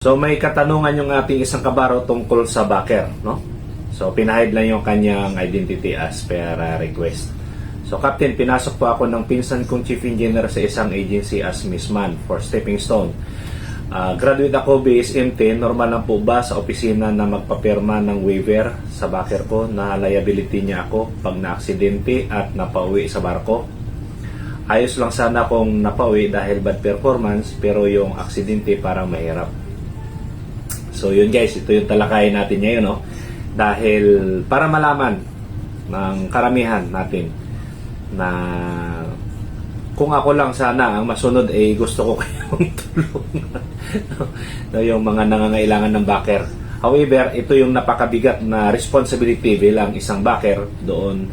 So may katanungan yung ating isang kabaro tungkol sa backer, no? So pinahid lang yung kanyang identity as per request. So Captain, pinasok po ako ng pinsan kong chief engineer sa isang agency as Missman for Stepping Stone. Graduate ako BSMT, normal lang po ba sa opisina na magpapirma ng waiver sa backer ko na liability niya ako pag na-aksidente at napauwi sa barko? Ayos lang sana kung napauwi dahil bad performance, pero yung aksidente parang mahirap. So yun guys, ito yung talakayin natin ngayon, no? Dahil para malaman ng karamihan natin na kung ako lang sana ang masunod, gusto ko kayong tulungan. No, yung mga nangangailangan ng backer. However, ito yung napakabigat na responsibility bilang isang backer doon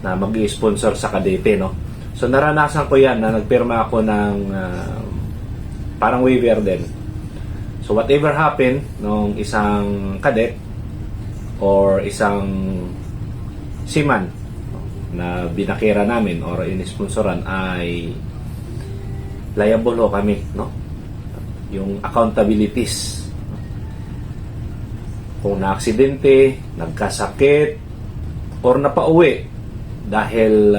na mag-i-sponsor sa Kadete, no? So naranasan ko yan na nagpirma ako ng parang waiver din. So whatever happened nung isang cadet or isang seaman na binakira namin or inisponsoran ay liable ho kami, no? Yung accountabilities. Kung na-aksidente, nagkasakit, or napauwi dahil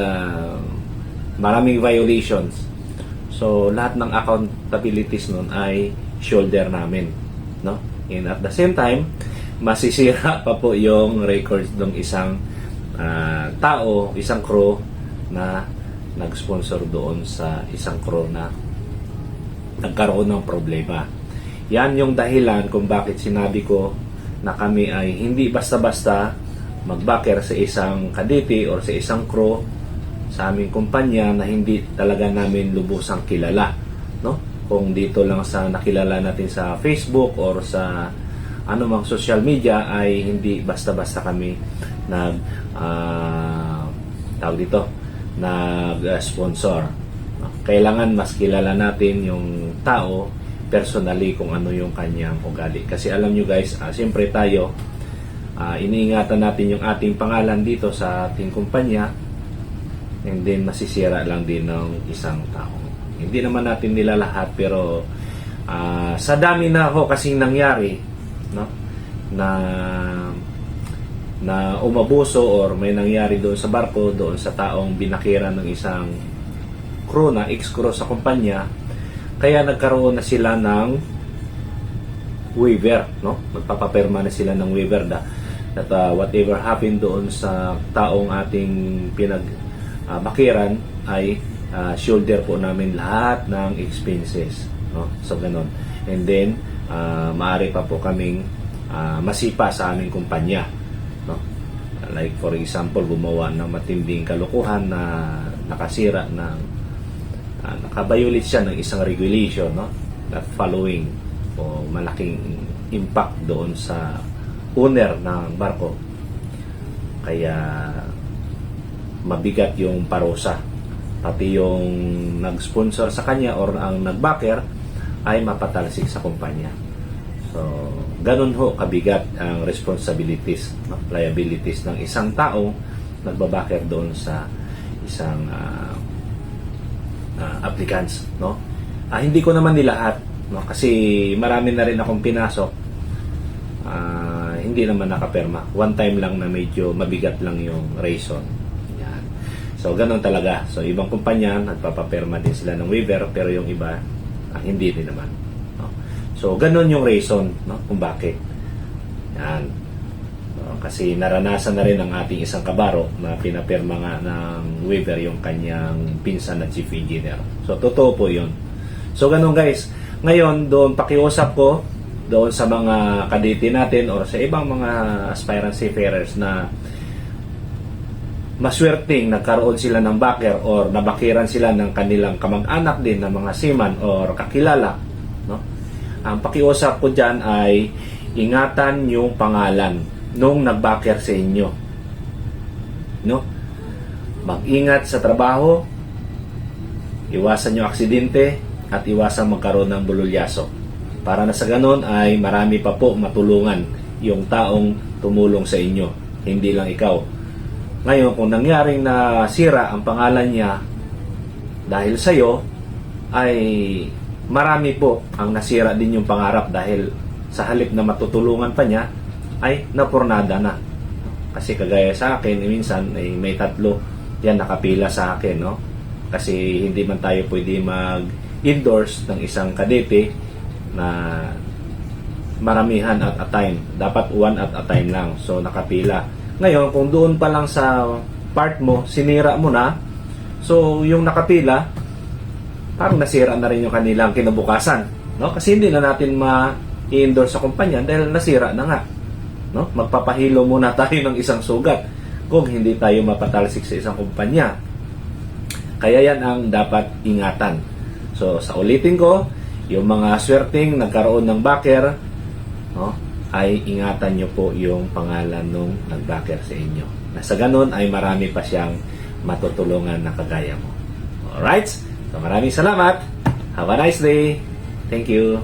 maraming violations. So lahat ng accountabilities nun ay shoulder namin, no? And at the same time, masisira pa po yung records ng isang tao, isang crew na nag-sponsor doon sa isang crew na nagkaroon ng problema. Yan yung dahilan kung bakit sinabi ko na kami ay hindi basta-basta mag-backer sa isang kadete or sa isang crew sa aming kumpanya na hindi talaga namin lubusang kilala, no? Kung dito lang sa nakilala natin sa Facebook or sa anumang social media ay hindi basta-basta kami nag-sponsor. Kailangan mas kilala natin yung tao personally kung ano yung kanyang ugali. Kasi alam nyo guys, siyempre tayo, iniingatan natin yung ating pangalan dito sa ating kumpanya, and then masisira lang din ng isang tao. Hindi naman natin nila lahat, pero sa dami na ho kasing nangyari, no, na umabuso or may nangyari doon sa barko, doon sa taong binakira ng isang crew na ex-crew sa kumpanya, kaya nagkaroon na sila ng waiver, no? Magpapapirma na sila ng waiver that whatever happened doon sa taong ating pinagbakiran ay shoulder po namin lahat ng expenses, no? So ganun. And then maaari pa po kaming masipa sa aming kumpanya, no? Like for example, gumawa ng matinding kalokohan na nakasira ng nakabayulit siya ng isang regulation, no? Not following o malaking impact doon sa owner ng barko. Kaya mabigat yung parusa. Pati yung nag-sponsor sa kanya or ang nag-backer ay mapatalsik sa kumpanya. So, ganun ho kabigat ang responsibilities, no? Liabilities ng isang tao nagbabacker doon sa isang applicants, no? Hindi ko naman nilahat, no? Kasi marami na rin akong pinasok, hindi naman nakapirma. One time lang na medyo mabigat lang yung reason. So, ganun talaga. So, ibang kumpanya, nagpapapirma din sila ng waiver, pero yung iba, hindi din naman, no? So, ganun yung reason, no, kung bakit. Yan. So, kasi naranasan na rin ng ating isang kabaro na pinapirma nga ng waiver yung kanyang pinsan na chief engineer. So, totoo po yun. So, ganun guys. Ngayon, doon pakiusap ko doon sa mga kadete natin or sa ibang mga aspirant seafarers na maswerteng nagkaroon sila ng backer or nabakiran sila ng kanilang kamag-anak din na mga seaman or kakilala, no? Ang pakiusap ko dyan ay ingatan yung pangalan nung nagbacker sa inyo, no? Mag-ingat sa trabaho, iwasan yung aksidente at iwasan magkaroon ng bululyaso, para na sa ganon ay marami pa po matulungan yung taong tumulong sa inyo, hindi lang ikaw. Ngayon, kung nangyaring na sira ang pangalan niya dahil sa'yo, ay marami po ang nasira din yung pangarap dahil sa halip na matutulungan pa niya, ay napurnada na. Kasi kagaya sa akin, minsan ay may 3 yan nakapila sa akin, no? Kasi hindi man tayo pwede mag-endorse ng isang kadete na maramihan at a time. Dapat 1 at a time lang. So, nakapila. Ngayon, kung doon pa lang sa part mo, sinira mo na, so, yung nakapila, parang nasira na rin yung kanilang kinabukasan. No? Kasi hindi na natin ma-endorse sa kumpanya dahil nasira na nga. No? Magpapahilo muna tayo ng isang sugat kung hindi tayo mapatalsik sa isang kumpanya. Kaya yan ang dapat ingatan. So, sa ulitin ko, yung mga swerteng nagkaroon ng backer, no, ay ingatan nyo po yung pangalan nung nag-backer sa inyo. Na sa ganun ay marami pa siyang matutulungan na kagaya mo. Alright? So, maraming salamat. Have a nice day. Thank you.